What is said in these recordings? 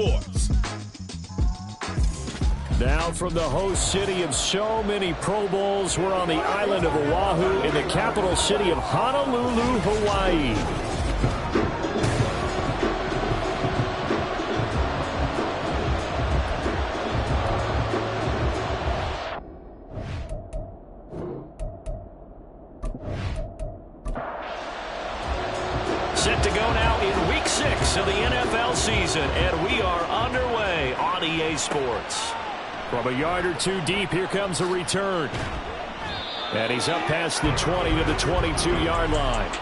Sports. Now from the host city of so many Pro Bowls, we're on the island of Oahu in the capital city of Honolulu, Hawaii. Set to go now in Week 6 of the NFL season, and we are underway on EA Sports. From a yard or two deep, here comes a return. And he's up past the 20 to the 22-yard line.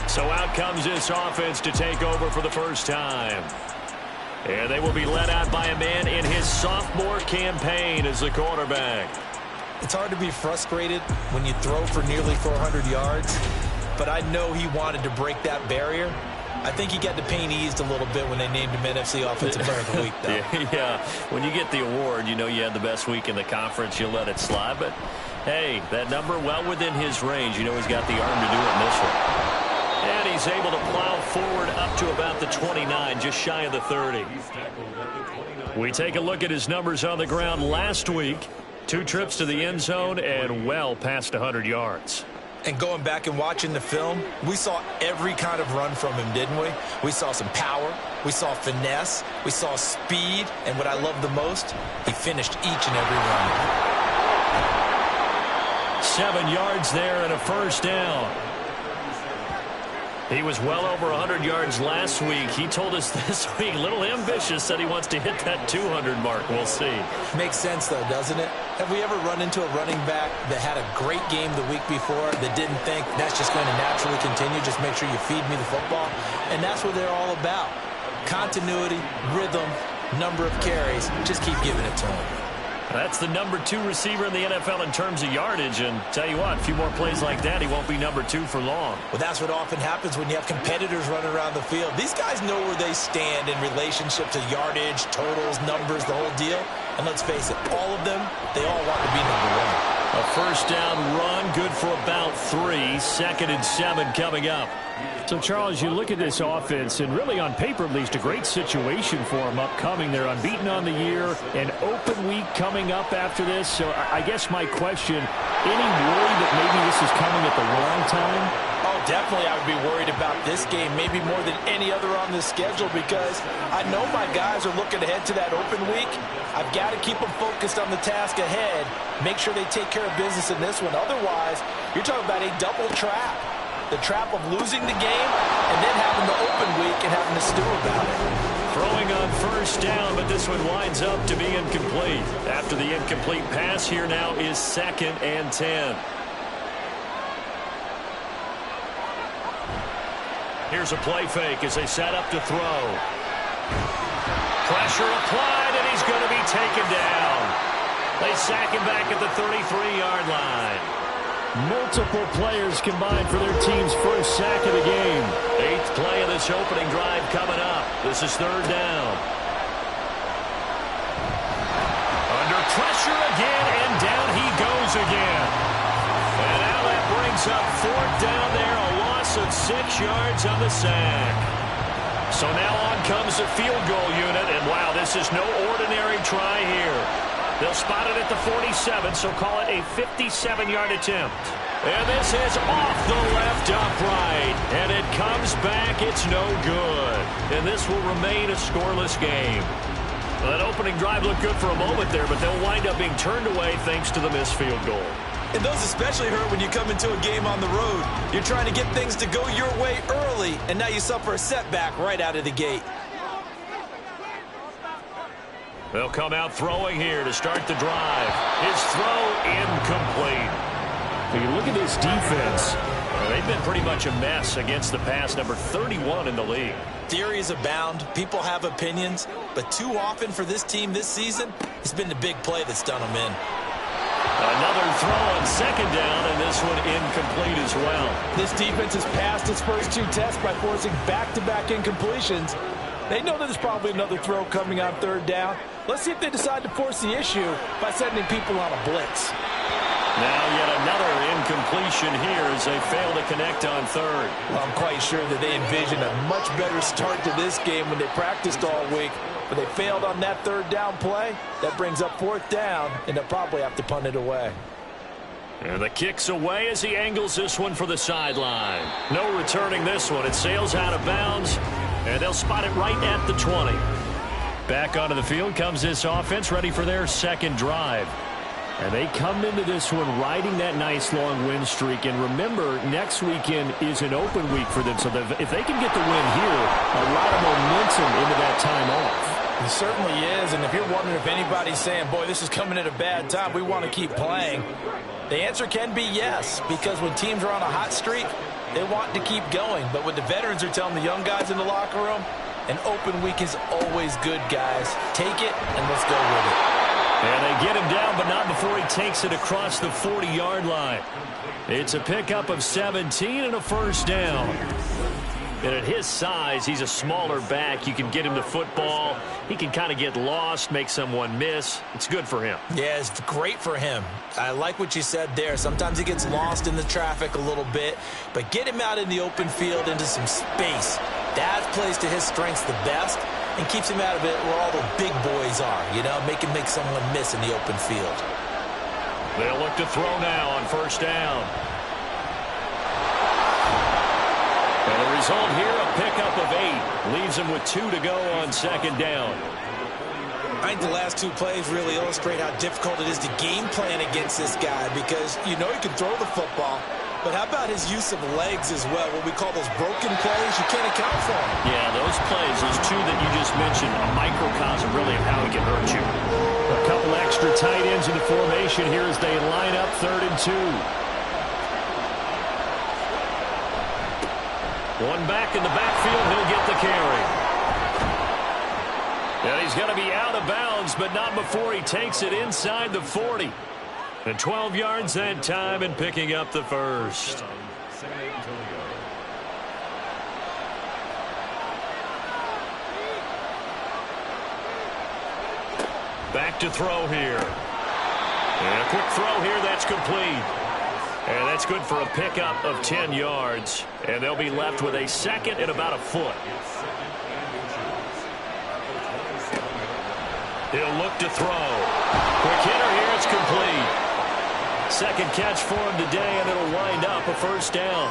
So out comes this offense to take over for the first time. And they will be led out by a man in his sophomore campaign as the quarterback. It's hard to be frustrated when you throw for nearly 400 yards, but I know he wanted to break that barrier. I think he got the pain eased a little bit when they named him NFC Offensive Player of the Week, though. Yeah, when you get the award, you know you had the best week in the conference, you'll let it slide. But, hey, that number well within his range. You know he's got the arm to do it in this one. And he's able to plow forward up to about the 29, just shy of the 30. We take a look at his numbers on the ground last week. 2 trips to the end zone and well past 100 yards. And going back and watching the film, we saw every kind of run from him, didn't we? We saw some power, we saw finesse, we saw speed, and what I love the most, he finished each and every run. 7 yards there and a first down. He was well over 100 yards last week. He told us this week, a little ambitious, said he wants to hit that 200 mark. We'll see. Makes sense, though, doesn't it? Have we ever run into a running back that had a great game the week before that didn't think that's just going to naturally continue? Just make sure you feed me the football. And that's what they're all about. Continuity, rhythm, number of carries. Just keep giving it to him. That's the number 2 receiver in the NFL in terms of yardage. And tell you what, a few more plays like that, he won't be number 2 for long. Well, that's what often happens when you have competitors running around the field. These guys know where they stand in relationship to yardage, totals, numbers, the whole deal. And let's face it, all of them, they all want to be number 1. A first down run, good for about 3. 2nd and 7 coming up. So, Charles, you look at this offense, and really on paper, at least, a great situation for them upcoming. They're unbeaten on the year, an open week coming up after this. So, I guess my question, any worry that maybe this is coming at the wrong time? Oh, definitely I would be worried about this game, maybe more than any other on this schedule, because I know my guys are looking ahead to that open week. I've got to keep them focused on the task ahead, make sure they take care of business in this one. Otherwise, you're talking about a double trap. The trap of losing the game and then having the open week and having to stew about it. Throwing on first down, but this one winds up to be incomplete. After the incomplete pass, here now is 2nd and 10. Here's a play fake as they set up to throw. Pressure applied, and he's going to be taken down. They sack him back at the 33-yard line. Multiple players combined for their team's first sack of the game. 8th play of this opening drive coming up. This is 3rd down. Under pressure again, and down he goes again. And now that brings up 4th down there, a loss of 6 yards on the sack. So now on comes the field goal unit, and wow, this is no ordinary try here. They'll spot it at the 47, so call it a 57-yard attempt. And this is off the left upright. And it comes back. It's no good. And this will remain a scoreless game. Well, that opening drive looked good for a moment there, but they'll wind up being turned away thanks to the missed field goal. And those especially hurt when you come into a game on the road. You're trying to get things to go your way early, and now you suffer a setback right out of the gate. They'll come out throwing here to start the drive. His throw incomplete. When you look at this defense, they've been pretty much a mess against the pass, number 31 in the league. Theories abound. People have opinions. But too often for this team this season, it's been the big play that's done them in. Another throw on 2nd down, and this one incomplete as well. This defense has passed its first 2 tests by forcing back-to-back incompletions. They know that there's probably another throw coming on 3rd down. Let's see if they decide to force the issue by sending people on a blitz. Now yet another incompletion here as they fail to connect on third. Well, I'm quite sure that they envisioned a much better start to this game when they practiced all week. But they failed on that third down play. That brings up fourth down, and they'll probably have to punt it away. And the kick's away as he angles this one for the sideline. No returning this one. It sails out of bounds, and they'll spot it right at the 20. Back onto the field comes this offense, ready for their second drive. And they come into this one riding that nice long win streak. And remember, next weekend is an open week for them. So if they can get the win here, a lot of momentum into that time off. It certainly is, and if you're wondering if anybody's saying, boy, this is coming at a bad time, we want to keep playing, the answer can be yes, because when teams are on a hot streak, they want to keep going. But what the veterans are telling the young guys in the locker room, an open week is always good, guys. Take it, and let's go with it. And they get him down, but not before he takes it across the 40-yard line. It's a pickup of 17 and a first down. And at his size, he's a smaller back. You can get him the football. He can kind of get lost, make someone miss. It's good for him. Yeah, it's great for him. I like what you said there. Sometimes he gets lost in the traffic a little bit, but get him out in the open field into some space. That plays to his strengths the best and keeps him out of it where all the big boys are, you know, make someone miss in the open field. They'll look to throw now on first down. And the result here, a pickup of 8. Leaves him with 2 to go on second down. I think the last two plays really illustrate how difficult it is to game plan against this guy because you know he can throw the football, but how about his use of legs as well, what we call those broken plays? You can't account for them. Yeah, those plays, those two that you just mentioned, a microcosm really of how he can hurt you. A couple extra tight ends in the formation here as they line up 3rd and 2. One back in the backfield, he'll get the carry. And he's going to be out of bounds, but not before he takes it inside the 40. And 12 yards that time and picking up the first. Back to throw here. And a quick throw here, that's complete. And that's good for a pickup of 10 yards. And they'll be left with a second and about a foot. He'll look to throw. Quick hitter here, it's complete. Second catch for him today, and it'll wind up a first down.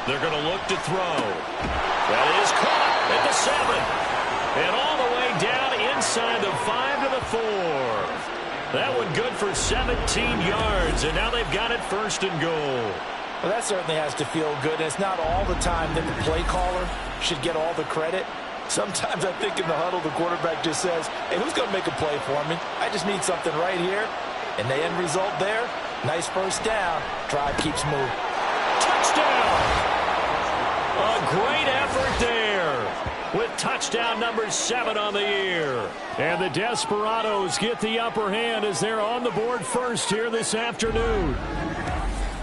They're going to look to throw. That is caught at the 7. And all the way down inside the 5 to the 4. That one good for 17 yards, and now they've got it 1st and goal. Well, that certainly has to feel good, and it's not all the time that the play caller should get all the credit. Sometimes I think in the huddle, the quarterback just says, hey, who's going to make a play for me? I just need something right here. And the end result there, nice first down. Drive keeps moving. Touchdown! A great effort there with touchdown number 7 on the year. And the Desperados get the upper hand as they're on the board first here this afternoon.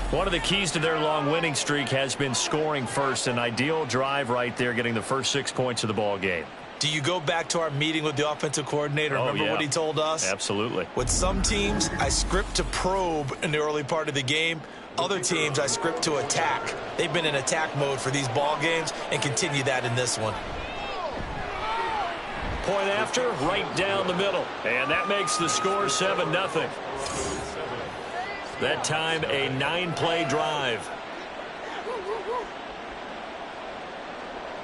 One of the keys to their long winning streak has been scoring first. An ideal drive right there, getting the first 6 points of the ball game. Do you go back to our meeting with the offensive coordinator? Remember what he told us? Absolutely. With some teams, I script to probe in the early part of the game. Other teams, I script to attack. They've been in attack mode for these ball games and continue that in this one. Point after, right down the middle. And that makes the score 7-0. That time, a 9-play drive.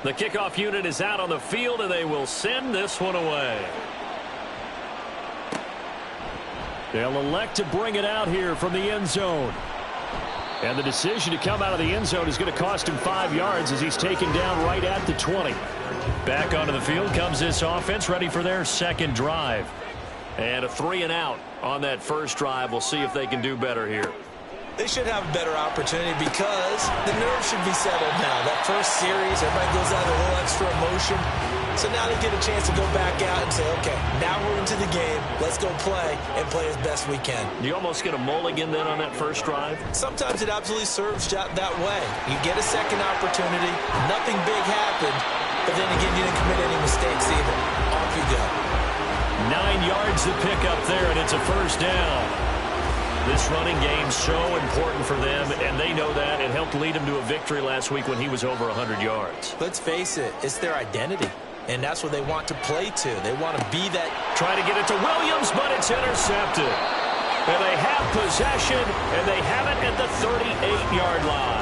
The kickoff unit is out on the field, and they will send this one away. They'll elect to bring it out here from the end zone. And the decision to come out of the end zone is going to cost him 5 yards as he's taken down right at the 20. Back onto the field comes this offense, ready for their second drive. And a 3-and-out on that first drive. We'll see if they can do better here. They should have a better opportunity because the nerves should be settled now. That first series, everybody goes out with a little extra emotion. So now they get a chance to go back out and say, okay, now we're into the game. Let's go play and play as best we can. You almost get a mulligan then on that first drive? Sometimes it absolutely serves that way. You get a second opportunity. Nothing big happened. but then again, you didn't commit any mistakes either. Off you go. 9 yards to pick up there, and it's a first down. This running game's so important for them, and they know that. It helped lead them to a victory last week when he was over 100 yards. Let's face it, it's their identity, and that's what they want to play to. They want to be that. Trying to get it to Williams, but it's intercepted. And they have possession, and they have it at the 38-yard line.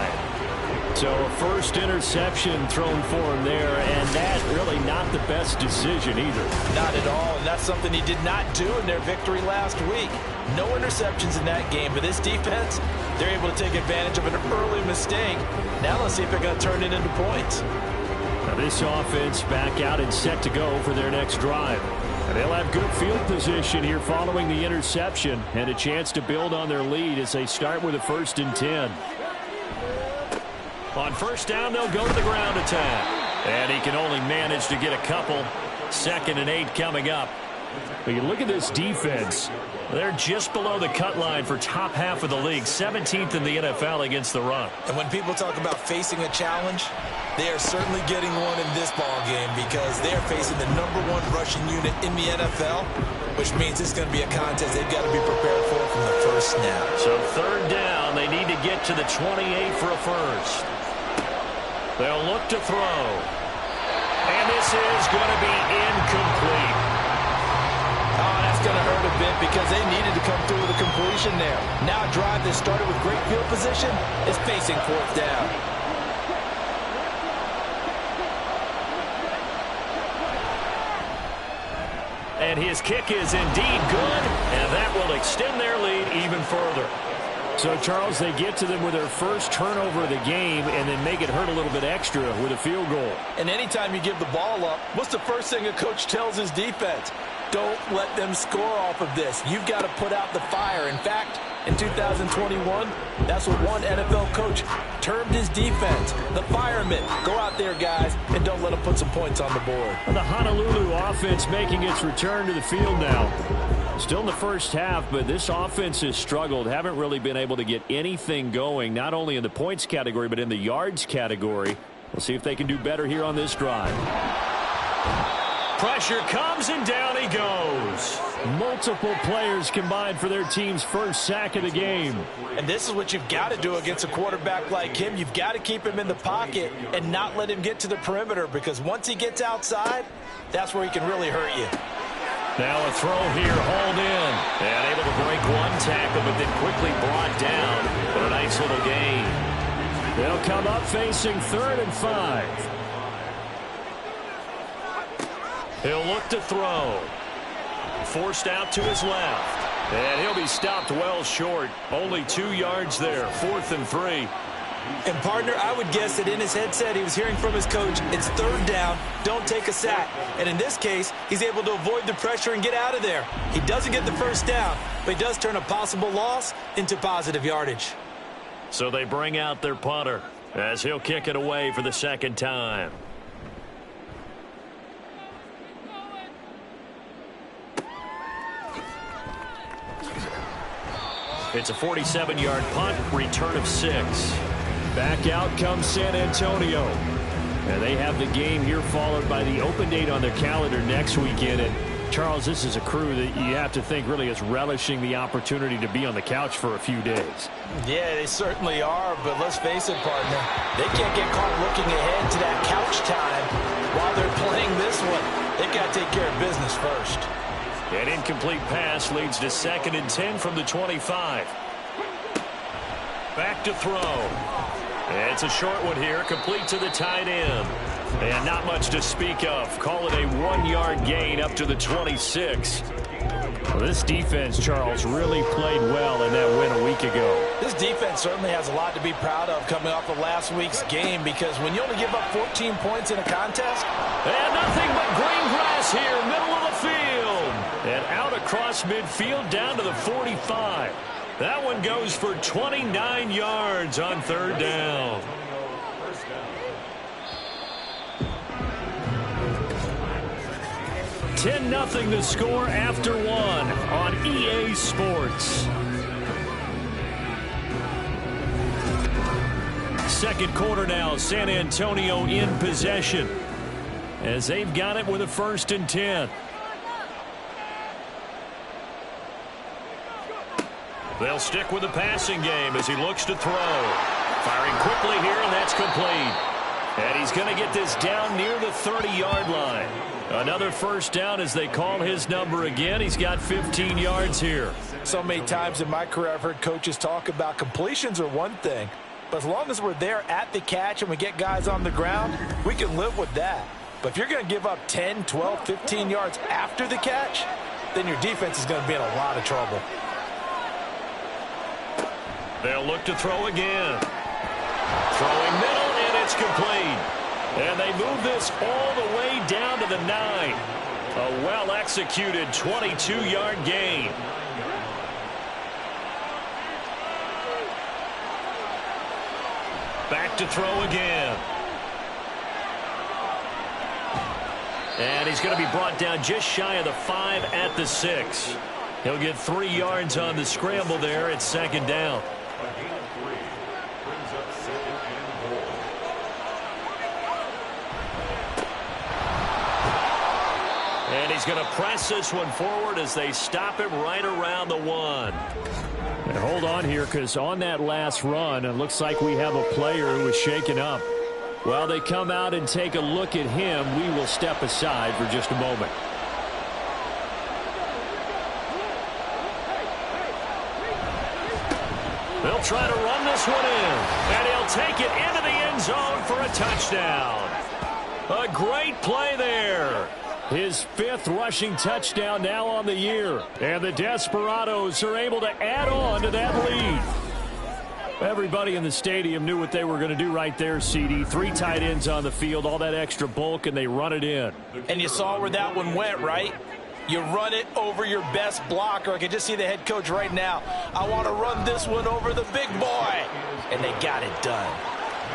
So a first interception thrown for him there, and that really not the best decision either. Not at all, and that's something he did not do in their victory last week. No interceptions in that game, but this defense, they're able to take advantage of an early mistake. Now let's see if they're going to turn it into points. Now this offense back out and set to go for their next drive. And they'll have good field position here following the interception and a chance to build on their lead as they start with a 1st and 10. On first down, they'll go to the ground attack. And he can only manage to get a couple. 2nd and 8 coming up. But you look at this defense. They're just below the cut line for top half of the league. 17th in the NFL against the run. And when people talk about facing a challenge, they are certainly getting one in this ball game because they are facing the #1 rushing unit in the NFL, which means it's going to be a contest they've got to be prepared for from the first snap. So 3rd down, they need to get to the 28 for a first. They'll look to throw. And this is going to be incomplete. Oh, that's going to hurt a bit because they needed to come through with a completion there. Now a drive that started with great field position is facing 4th down. And his kick is indeed good, and that will extend their lead even further. So, Charles, they get to them with their first turnover of the game and then make it hurt a little bit extra with a field goal. And anytime you give the ball up, what's the first thing a coach tells his defense? Don't let them score off of this. You've got to put out the fire. In fact, in 2021, that's what one NFL coach termed his defense, the firemen. Go out there, guys, and don't let them put some points on the board. The Honolulu offense making its return to the field now. Still in the first half, but this offense has struggled. Haven't really been able to get anything going, not only in the points category, but in the yards category. We'll see if they can do better here on this drive. Pressure comes, and down he goes. Multiple players combined for their team's first sack of the game. And this is what you've got to do against a quarterback like him. You've got to keep him in the pocket and not let him get to the perimeter, because once he gets outside, that's where he can really hurt you. Now a throw here, hauled in. And able to break one tackle, but then quickly brought down. But a nice little gain. They'll come up facing 3rd and 5. He'll look to throw. Forced out to his left. And he'll be stopped well short. Only 2 yards there. 4th and 3. And, partner, I would guess that in his headset he was hearing from his coach, it's 3rd down, don't take a sack. And in this case, he's able to avoid the pressure and get out of there. He doesn't get the first down, but he does turn a possible loss into positive yardage. So they bring out their punter as he'll kick it away for the 2nd time. It's a 47-yard punt, return of 6. Back out comes San Antonio. And they have the game here followed by the open date on their calendar next weekend. And, Charles, this is a crew that you have to think really is relishing the opportunity to be on the couch for a few days. Yeah, they certainly are, but let's face it, partner. They can't get caught looking ahead to that couch time while they're playing this one. They've got to take care of business first. An incomplete pass leads to 2nd and 10 from the 25. Back to throw. It's a short one here, complete to the tight end. And not much to speak of. Call it a 1-yard gain up to the 26. Well, this defense, Charles, really played well in that win a week ago. This defense certainly has a lot to be proud of coming off of last week's game, because when you only give up 14 points in a contest. And nothing but green grass here, middle of the field. And out across midfield down to the 45. That one goes for 29 yards on 3rd down. $10-0 the score after 1 on EA Sports. Second quarter now, San Antonio in possession. as they've got it with a 1st and 10. They'll stick with the passing game as he looks to throw. Firing quickly here, and that's complete. And he's going to get this down near the 30-yard line. Another 1st down as they call his number again. He's got 15 yards here. So many times in my career I've heard coaches talk about completions are one thing, but as long as we're there at the catch and we get guys on the ground, we can live with that. But if you're going to give up 10, 12, 15 yards after the catch, then your defense is going to be in a lot of trouble. They'll look to throw again. Throwing middle, and it's complete. And they move this all the way down to the 9. A well-executed 22-yard gain. Back to throw again. And he's going to be brought down just shy of the 5 at the 6. He'll get 3 yards on the scramble there. It's 2nd down. And he's going to press this one forward as they stop him right around the 1. And hold on here, because on that last run, it looks like we have a player who is shaken up. While they come out and take a look at him, we will step aside for just a moment. They'll try to run this one in, and he'll take it into the end zone for a touchdown. A great play there. His 5th rushing touchdown now on the year. And the Desperados are able to add on to that lead. Everybody in the stadium knew what they were going to do right there, CD. 3 tight ends on the field, all that extra bulk, and they run it in. And you saw where that one went, right? You run it over your best blocker. I can just see the head coach right now. I want to run this one over the big boy. And they got it done.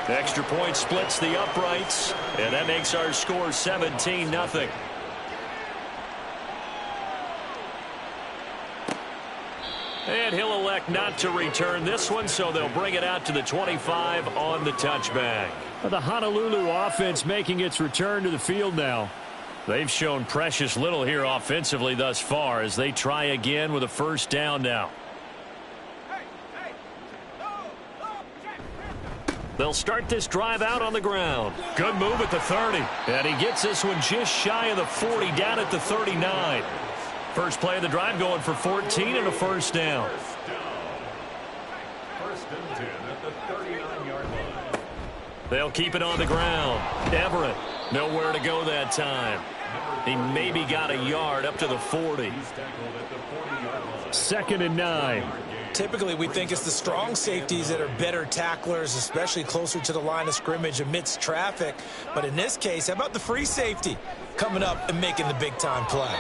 The extra point splits the uprights, and that makes our score 17-0. And he'll elect not to return this one, so they'll bring it out to the 25 on the touchback. The Honolulu offense making its return to the field now. They've shown precious little here offensively thus far as they try again with a 1st down now. They'll start this drive out on the ground. Good move at the 30. And he gets this one just shy of the 40, down at the 39. First play of the drive going for 14 and a 1st down. 1st and 10 at the 39-yard line. They'll keep it on the ground. Everett, nowhere to go that time. He maybe got a yard up to the 40. 2nd and 9. Typically, we think it's the strong safeties that are better tacklers, especially closer to the line of scrimmage amidst traffic. But in this case, how about the free safety coming up and making the big-time play?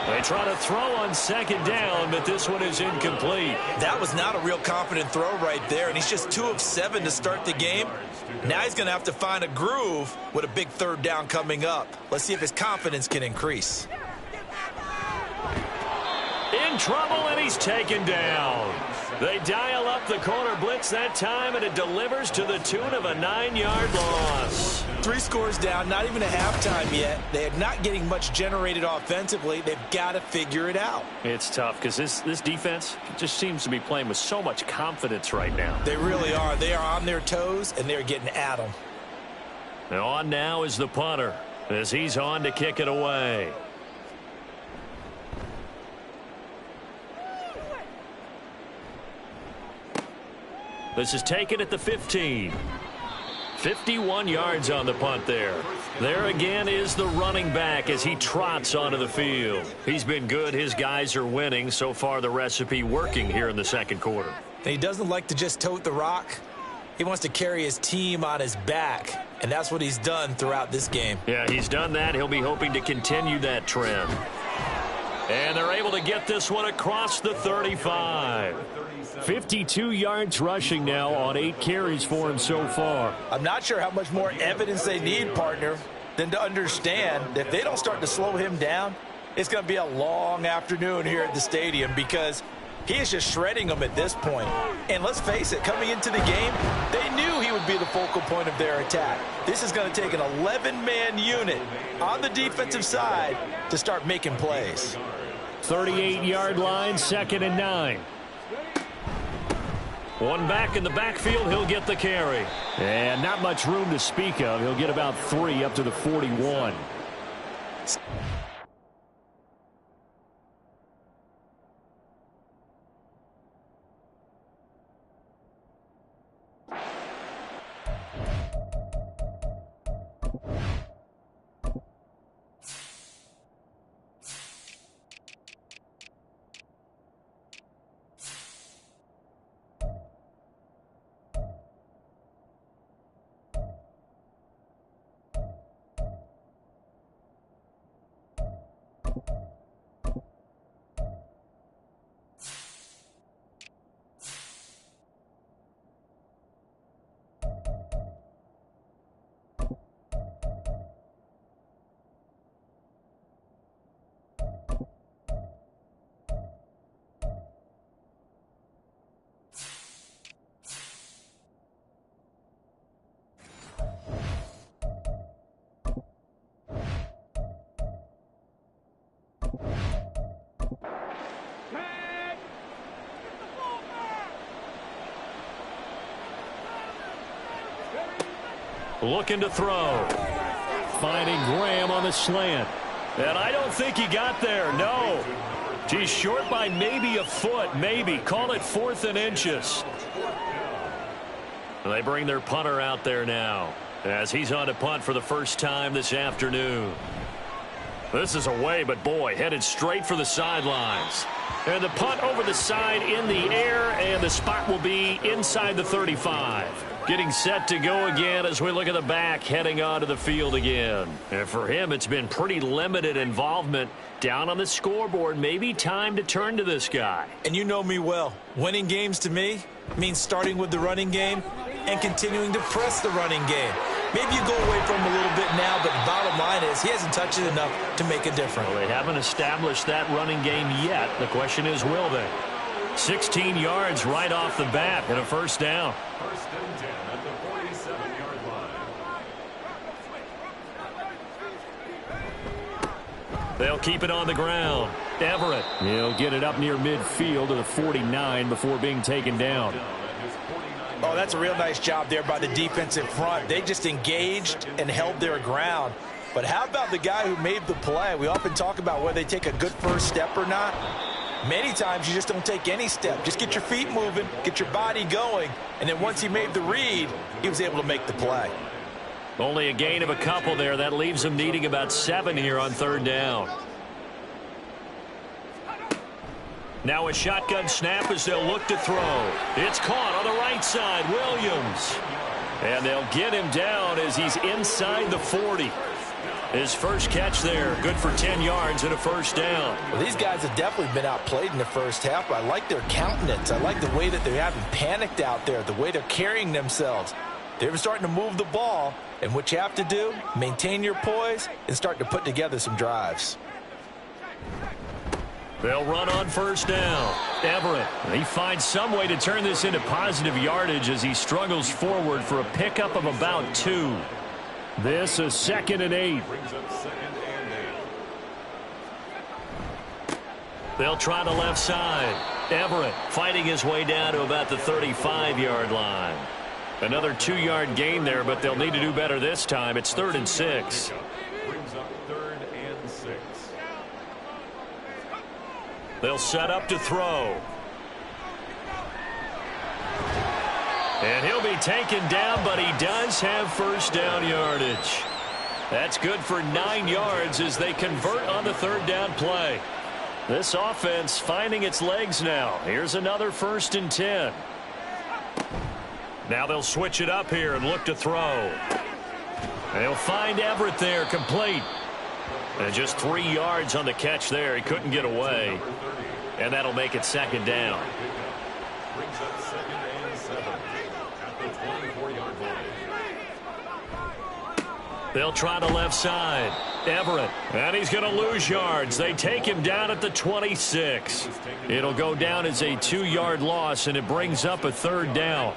They try to throw on 2nd down, but this one is incomplete. That was not a real confident throw right there, and he's just 2 of 7 to start the game. Now he's going to have to find a groove with a big 3rd down coming up. Let's see if his confidence can increase. In trouble, and he's taken down. They dial up the corner blitz that time, and it delivers to the tune of a 9-yard loss. 3 scores down, not even a halftime yet. They are not getting much generated offensively. They've got to figure it out. It's tough because this defense just seems to be playing with so much confidence right now. They really are. They are on their toes, and they're getting at them. And on now is the punter as he's on to kick it away. This is taken at the 15. 51 yards on the punt there. There again is the running back as he trots onto the field. He's been good. His guys are winning. So far, the recipe working here in the 2nd quarter. And he doesn't like to just tote the rock. He wants to carry his team on his back, and that's what he's done throughout this game. Yeah, he's done that. He'll be hoping to continue that trend. And they're able to get this one across the 35. 52 yards rushing now on 8 carries for him so far. I'm not sure how much more evidence they need, partner, than to understand that if they don't start to slow him down, it's going to be a long afternoon here at the stadium because he is just shredding them at this point. And let's face it, coming into the game, they knew he was would be the focal point of their attack. This is going to take an 11-man unit on the defensive side to start making plays. 38-yard line, 2nd and 9. One back in the backfield, he'll get the carry. And not much room to speak of. He'll get about 3 up to the 41. Looking to throw. Finding Graham on the slant. And I don't think he got there. No. He's short by maybe a foot. Maybe. Call it 4th and inches. They bring their punter out there now as he's on to punt for the first time this afternoon. This is away, but boy, headed straight for the sidelines. And the punt over the side in the air, and the spot will be inside the 35. Getting set to go again as we look at the back, heading onto the field again. And for him, it's been pretty limited involvement down on the scoreboard. Maybe time to turn to this guy. And you know me well. Winning games to me means starting with the running game and continuing to press the running game. Maybe you go away from him a little bit now, but the bottom line is he hasn't touched it enough to make a difference. Well, they haven't established that running game yet. The question is, will they? 16 yards right off the bat and a first down. First and 10 at the 47-yard line. They'll keep it on the ground. Everett, he'll get it up near midfield to the 49 before being taken down. Oh, that's a real nice job there by the defensive front. They just engaged and held their ground. But how about the guy who made the play? We often talk about whether they take a good first step or not. Many times you just don't take any step. Just get your feet moving, get your body going, and then once he made the read, he was able to make the play. Only a gain of a couple there. That leaves them needing about 7 here on 3rd down. Now a shotgun snap as they'll look to throw. It's caught on the right side. Williams. And they'll get him down as he's inside the 40. His first catch there, good for 10 yards and a first down. Well, these guys have definitely been outplayed in the first half. I like their countenance. I like the way that they haven't panicked out there, the way they're carrying themselves. They're starting to move the ball, and what you have to do, maintain your poise and start to put together some drives. They'll run on first down. Everett, he finds some way to turn this into positive yardage as he struggles forward for a pickup of about 2. This is 2nd and 8. Brings up 2nd and 8. They'll try the left side. Everett fighting his way down to about the 35-yard line. Another 2-yard gain there, but they'll need to do better this time. It's 3rd and 6. Brings up 3rd and 6. They'll set up to throw. And he'll be taken down, but he does have first down yardage. That's good for 9 yards as they convert on the 3rd down play. This offense finding its legs now. Here's another 1st and 10. Now they'll switch it up here and look to throw. They'll find Everett there, complete. And just 3 yards on the catch there. He couldn't get away. And that'll make it 2nd down. Brings up 2nd and 7 at the 24-yard line. They'll try the left side. Everett. And he's going to lose yards. They take him down at the 26. It'll go down as a 2-yard loss, and it brings up a 3rd down.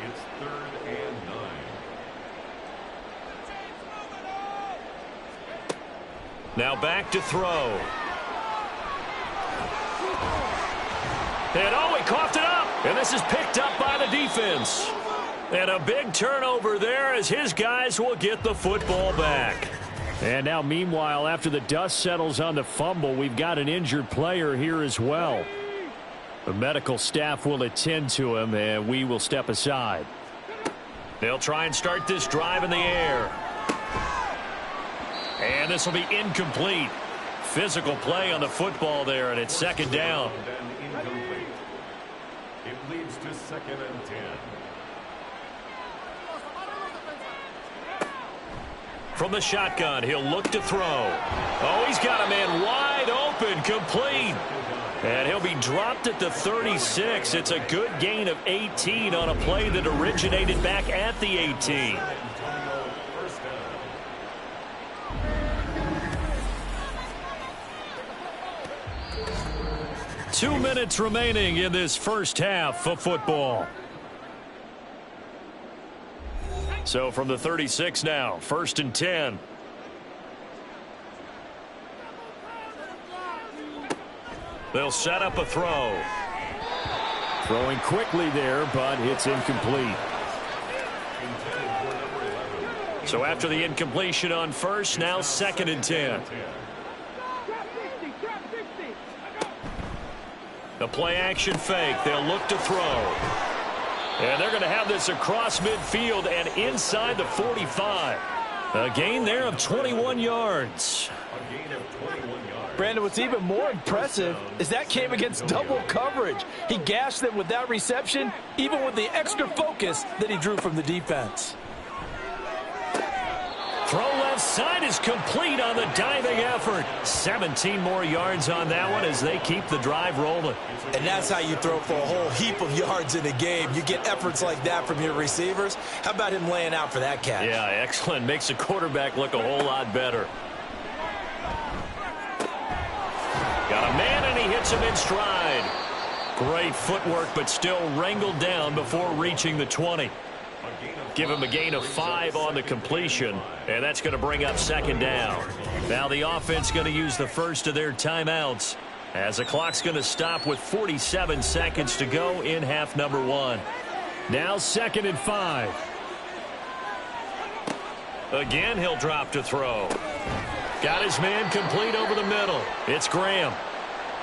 It's 3rd and 9. Now back to throw. And oh, he coughed it up. And this is picked up by the defense. And a big turnover there as his guys will get the football back. And now, meanwhile, after the dust settles on the fumble, we've got an injured player here as well. The medical staff will attend to him, and we will step aside. They'll try and start this drive in the air. And this will be incomplete. Physical play on the football there, and it's second down. It leads to 2nd and 10. From the shotgun, he'll look to throw. Oh, he's got a man wide open, complete. And he'll be dropped at the 36. It's a good gain of 18 on a play that originated back at the 18. 2 minutes remaining in this first half of football. So from the 36 now, 1st and 10. They'll set up a throw. Throwing quickly there, but it's incomplete. So after the incompletion on first, now 2nd and 10. The play action fake. They'll look to throw. And they're going to have this across midfield and inside the 45. A gain there of 21 yards. Brandon, what's even more impressive is that came against double coverage. He gashed them with that reception, even with the extra focus that he drew from the defense. Throw left side is complete on the diving effort. 17 more yards on that one as they keep the drive rolling. And that's how you throw for a whole heap of yards in a game. You get efforts like that from your receivers. How about him laying out for that catch? Yeah, excellent. Makes the quarterback look a whole lot better. Got a man, and he hits him in stride. Great footwork, but still wrangled down before reaching the 20. Give him a gain of 5 on the completion, and that's going to bring up 2nd down. Now the offense going to use the first of their timeouts as the clock's going to stop with 47 seconds to go in half number 1. Now 2nd and 5. Again, he'll drop to throw. Got his man complete over the middle. It's Graham.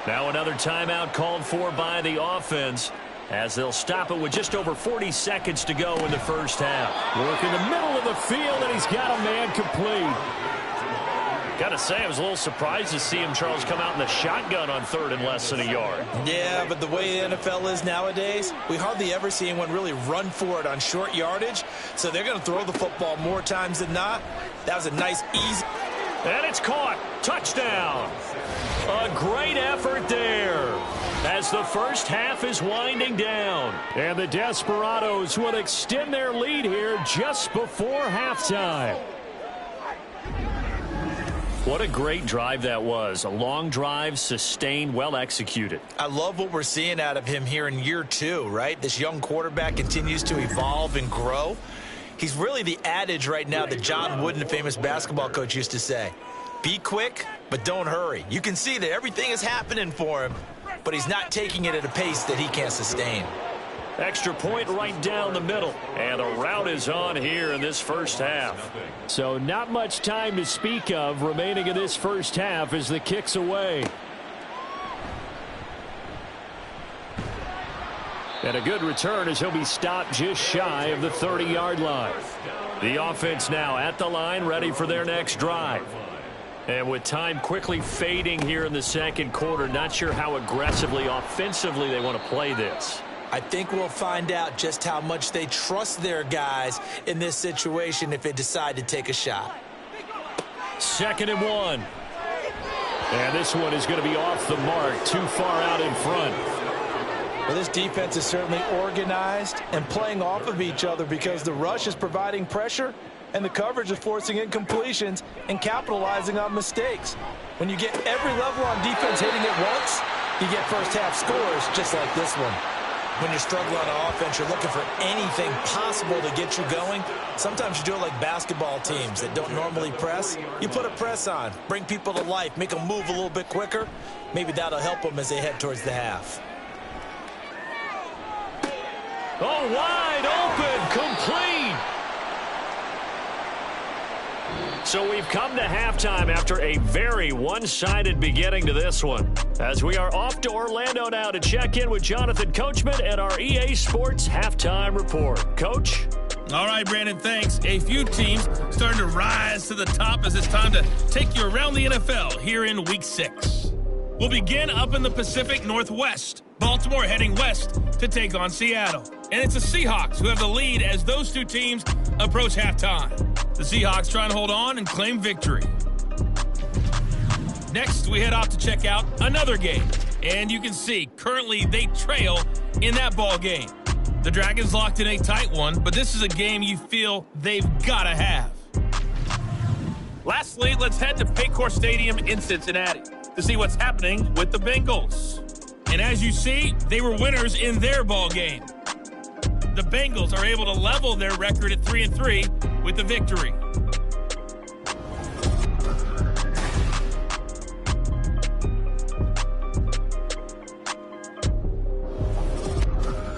Now another timeout called for by the offense as they'll stop it with just over 40 seconds to go in the first half. Work in the middle of the field, and he's got a man complete. Got to say, I was a little surprised to see him, Charles, come out in the shotgun on 3rd and less than a yard. Yeah, but the way the NFL is nowadays, we hardly ever see anyone really run for it on short yardage. So they're going to throw the football more times than not. That was a nice, easy. And it's caught. Touchdown. A great effort there as the first half is winding down. And the Desperados will extend their lead here just before halftime. What a great drive that was. A long drive, sustained, well executed. I love what we're seeing out of him here in year 2, right? This young quarterback continues to evolve and grow. He's really the adage right now that John Wooden, the famous basketball coach, used to say. Be quick, but don't hurry. You can see that everything is happening for him, but he's not taking it at a pace that he can't sustain. Extra point right down the middle. And the route is on here in this first half. So not much time to speak of remaining in this first half as the kick's away. And a good return as he'll be stopped just shy of the 30-yard line. The offense now at the line, ready for their next drive. And with time quickly fading here in the second quarter, not sure how aggressively, offensively they want to play this. I think we'll find out just how much they trust their guys in this situation if they decide to take a shot. 2nd and 1. And this one is going to be off the mark, too far out in front. Well, this defense is certainly organized and playing off of each other because the rush is providing pressure and the coverage is forcing incompletions and capitalizing on mistakes. When you get every level on defense hitting at once, you get first half scores just like this one. When you're struggling on offense, you're looking for anything possible to get you going. Sometimes you do it like basketball teams that don't normally press. You put a press on, bring people to life, make them move a little bit quicker. Maybe that'll help them as they head towards the half. Oh, wide open, complete. So we've come to halftime after a very one-sided beginning to this one. As we are off to Orlando now to check in with Jonathan Coachman and our EA Sports Halftime Report. Coach? All right, Brandon, thanks. A few teams starting to rise to the top as it's time to take you around the NFL here in Week 6. We'll begin up in the Pacific Northwest. Baltimore heading west to take on Seattle. And it's the Seahawks who have the lead as those two teams approach halftime. The Seahawks try and hold on and claim victory. Next, we head off to check out another game. And you can see, currently they trail in that ball game. The Dragons locked in a tight one, but this is a game you feel they've got to have. Lastly, let's head to Paycor Stadium in Cincinnati to see what's happening with the Bengals. And as you see, they were winners in their ball game. The Bengals are able to level their record at 3-3 with the victory.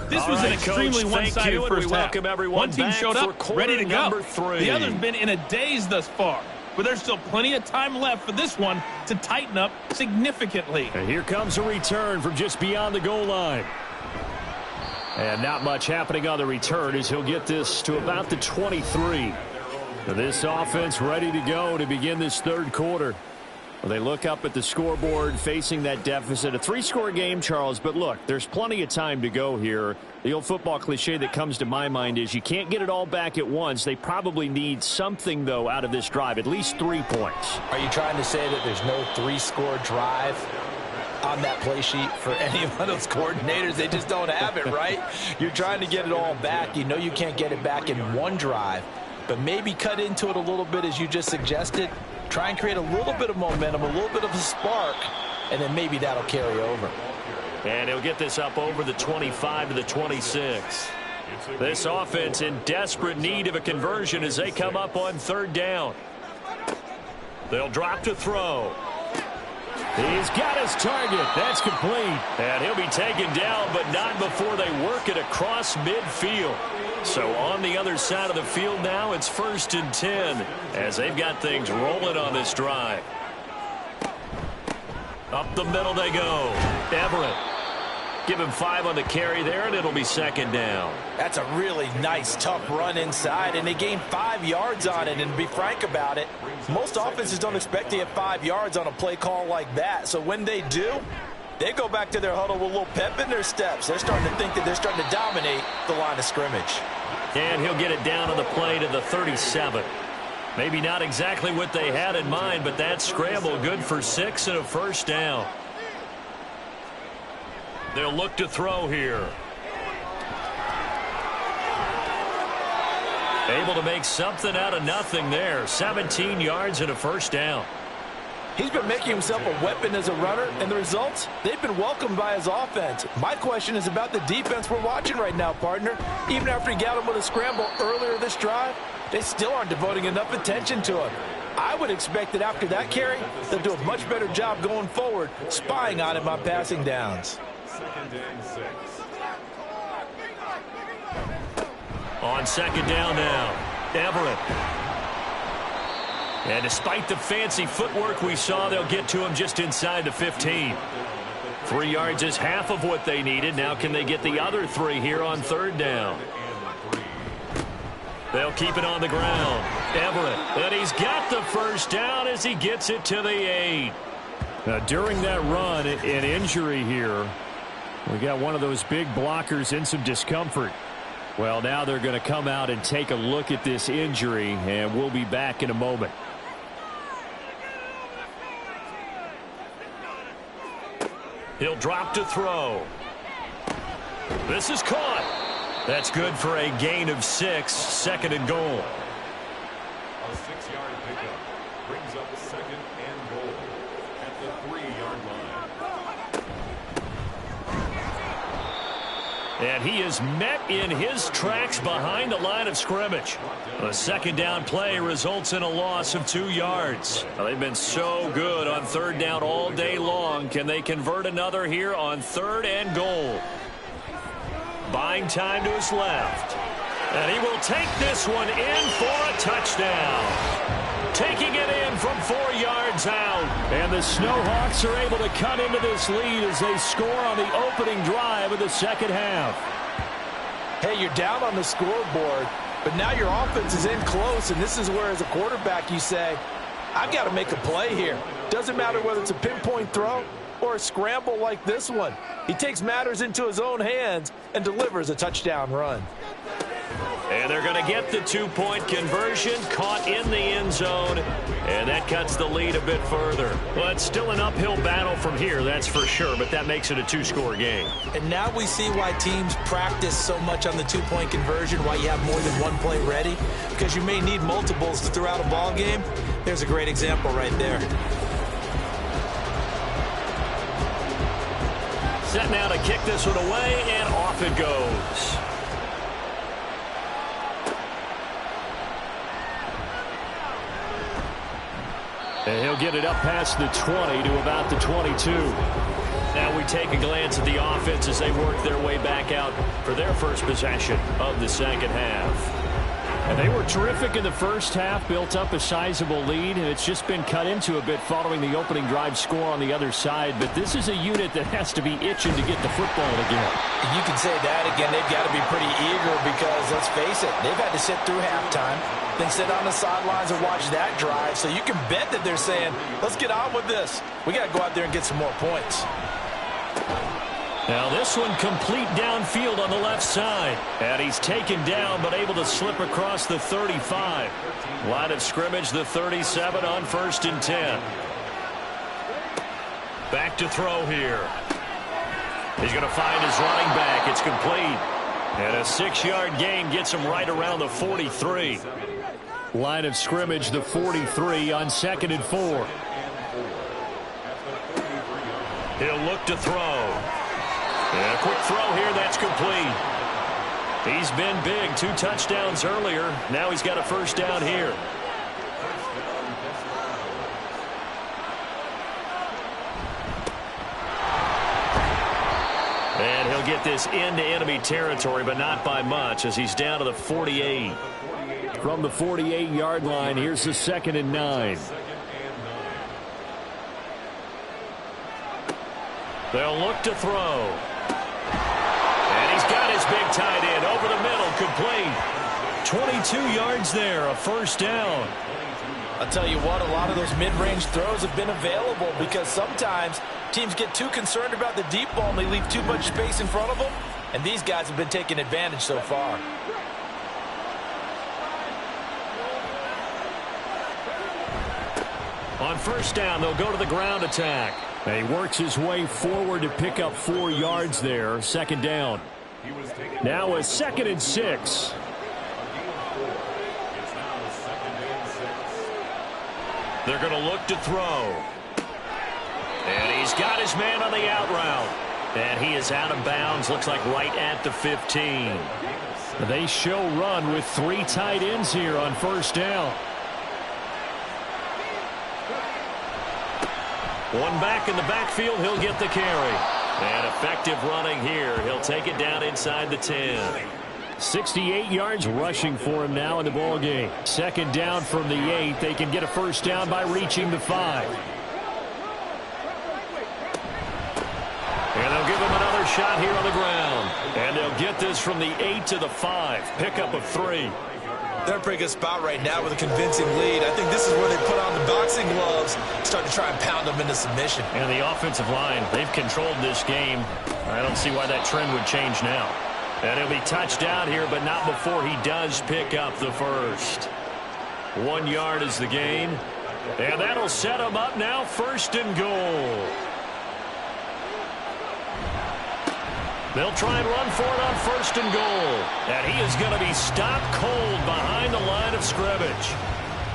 This was an extremely one-sided first half. One team showed up, ready to go. The other's been in a daze thus far. But there's still plenty of time left for this one to tighten up significantly. And here comes a return from just beyond the goal line. And not much happening on the return as he'll get this to about the 23. So this offense ready to go to begin this third quarter. Well, they look up at the scoreboard facing that deficit. A 3-score game, Charles, but look, there's plenty of time to go here. The old football cliche that comes to my mind is you can't get it all back at once. They probably need something, though, out of this drive, at least 3 points. Are you trying to say that there's no 3-score drive on that play sheet for any of those coordinators? They just don't have it, right? You're trying to get it all back. You know you can't get it back in one drive, but maybe cut into it a little bit as you just suggested. Try and create a little bit of momentum, a little bit of a spark, and then maybe that'll carry over. And he'll get this up over the 25 to the 26. This offense in desperate need of a conversion as they come up on third down. They'll drop to throw. He's got his target. That's complete. And he'll be taken down, but not before they work it across midfield. So on the other side of the field now, it's 1st and 10 as they've got things rolling on this drive. Up the middle they go. Everett. Give him 5 on the carry there, and it'll be 2nd down. That's a really nice, tough run inside, and they gained 5 yards on it. And to be frank about it, most offenses don't expect to get 5 yards on a play call like that. So when they do, they go back to their huddle with a little pep in their steps. They're starting to think that they're starting to dominate the line of scrimmage. And he'll get it down on the play to the 37. Maybe not exactly what they had in mind, but that scramble good for 6 and a 1st down. They'll look to throw here. Able to make something out of nothing there. 17 yards and a 1st down. He's been making himself a weapon as a runner, and the results, they've been welcomed by his offense. My question is about the defense we're watching right now, partner. Even after he got him with a scramble earlier this drive, they still aren't devoting enough attention to him. I would expect that after that carry, they'll do a much better job going forward, spying on him on passing downs. 2nd and 6. On 2nd down now, Everett. And despite the fancy footwork we saw, they'll get to him just inside the 15. 3 yards is half of what they needed. Now can they get the other 3 here on 3rd down? They'll keep it on the ground. Everett. And he's got the 1st down as he gets it to the 8. Now, during that run, an injury here. We got one of those big blockers in some discomfort. Well, now they're going to come out and take a look at this injury, and we'll be back in a moment. He'll drop to throw. This is caught. That's good for a gain of 6, 2nd and goal. A 6-yard pickup brings up 2nd and goal at the 3-yard line. And he is met in his tracks behind the line of scrimmage. The second down play results in a loss of 2 yards. They've been so good on third down all day long. Can they convert another here on 3rd and goal? Buying time to his left. And he will take this one in for a touchdown. Taking it in from 4 yards out. And the Snowhawks are able to cut into this lead as they score on the opening drive of the second half. Hey, you're down on the scoreboard, but now your offense is in close, and this is where, as a quarterback, you say, I've got to make a play here. Doesn't matter whether it's a pinpoint throw or a scramble like this one. He takes matters into his own hands and delivers a touchdown run. And they're going to get the 2-point conversion, caught in the end zone, and that cuts the lead a bit further. Well, it's still an uphill battle from here, that's for sure, but that makes it a 2-score game. And now we see why teams practice so much on the 2-point conversion, why you have more than one play ready, because you may need multiples to throw out a ball game. There's a great example right there. Set now to kick this one away, and off it goes. And he'll get it up past the 20 to about the 22. Now we take a glance at the offense as they work their way back out for their first possession of the second half. And they were terrific in the first half, built up a sizable lead, and it's just been cut into a bit following the opening drive score on the other side. But this is a unit that has to be itching to get the football again. You can say that again. They've got to be pretty eager because, let's face it, they've had to sit through halftime, then sit on the sidelines and watch that drive. So you can bet that they're saying, let's get on with this. We got to go out there and get some more points. Now this one complete downfield on the left side. And he's taken down but able to slip across the 35. Line of scrimmage, the 37 on 1st and 10. Back to throw here. He's going to find his running back. It's complete. And a 6-yard gain gets him right around the 43. Line of scrimmage, the 43 on 2nd and 4. He'll look to throw. And a quick throw here, that's complete. He's been big, 2 touchdowns earlier. Now he's got a first down here. And he'll get this into enemy territory, but not by much as he's down to the 48. From the 48-yard line, here's the 2nd and 9. They'll look to throw. And he's got his big tight end over the middle, complete. 22 yards there, a first down. I'll tell you what, a lot of those mid-range throws have been available because sometimes teams get too concerned about the deep ball and they leave too much space in front of them. And these guys have been taking advantage so far. On first down, they'll go to the ground attack. And he works his way forward to pick up 4 yards there. 2nd down. Now a 2nd and 6. They're going to look to throw. And he's got his man on the out route. And he is out of bounds. Looks like right at the 15. They show run with 3 tight ends here on first down. One back in the backfield, he'll get the carry. And effective running here. He'll take it down inside the 10. 68 yards rushing for him now in the ball game. 2nd down from the 8. They can get a first down by reaching the 5. And they'll give him another shot here on the ground. And they'll get this from the 8 to the 5. Pickup of 3. They're in a pretty good spot right now with a convincing lead. I think this is where they put on the boxing gloves, start to try and pound them into submission. And the offensive line, they've controlled this game. I don't see why that trend would change now. And he'll be touched down here, but not before he does pick up the first. 1 yard is the gain. And that'll set him up now, 1st and goal. They'll try and run for it on 1st and goal. And he is going to be stopped cold behind the line of scrimmage.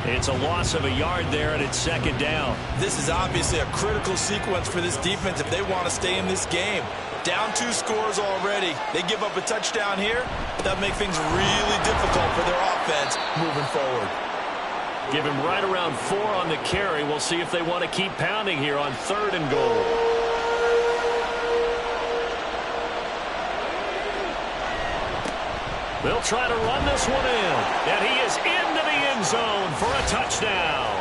It's a loss of a yard there, and it's 2nd down. This is obviously a critical sequence for this defense if they want to stay in this game. Down 2 scores already. They give up a touchdown here. That'll make things really difficult for their offense moving forward. Give him right around 4 on the carry. We'll see if they want to keep pounding here on 3rd and goal. They'll try to run this one in. And he is into the end zone for a touchdown.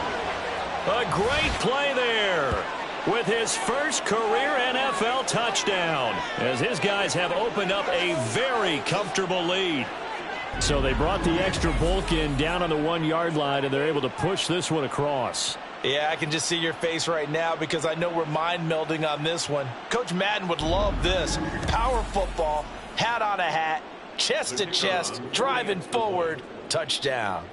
A great play there with his first career NFL touchdown, as his guys have opened up a very comfortable lead. So they brought the extra bulk in down on the 1-yard line, and they're able to push this one across. Yeah, I can just see your face right now because I know we're mind melding on this one. Coach Madden would love this. Power football, hat on a hat, chest to chest, driving forward, touchdown.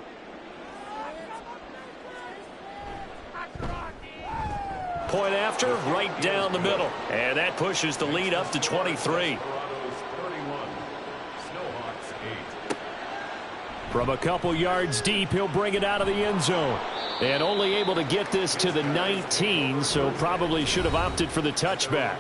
Point after, right down the middle. And that pushes the lead up to 23. From a couple yards deep, he'll bring it out of the end zone. And only able to get this to the 19, so probably should have opted for the touchback.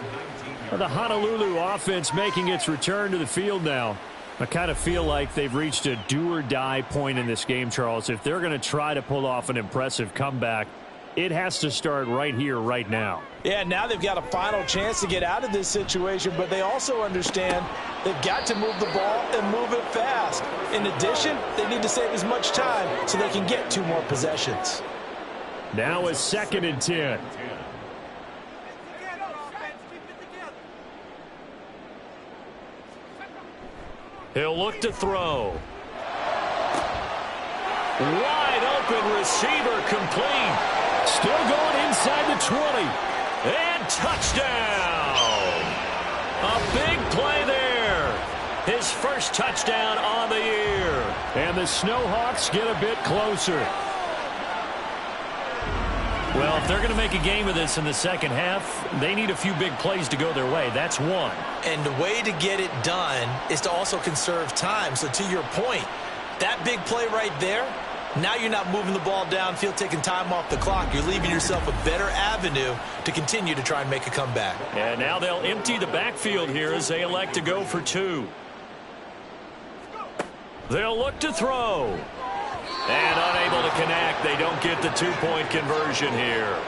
The Honolulu offense making its return to the field now. I kind of feel like they've reached a do-or-die point in this game, Charles. If they're going to try to pull off an impressive comeback, it has to start right here, right now. Yeah, now they've got a final chance to get out of this situation, but they also understand they've got to move the ball and move it fast. In addition, they need to save as much time so they can get 2 more possessions. Now is 2nd and 10. He'll look to throw. Wide open receiver complete. Still going inside the 20. And touchdown. A big play there. His first touchdown on the year. And the Snowhawks get a bit closer. Well, if they're going to make a game of this in the second half, they need a few big plays to go their way. That's one. And the way to get it done is to also conserve time. So to your point, that big play right there, now you're not moving the ball downfield, taking time off the clock. You're leaving yourself a better avenue to continue to try and make a comeback. And now they'll empty the backfield here as they elect to go for 2. They'll look to throw. And unable to connect. They don't get the 2-point conversion here.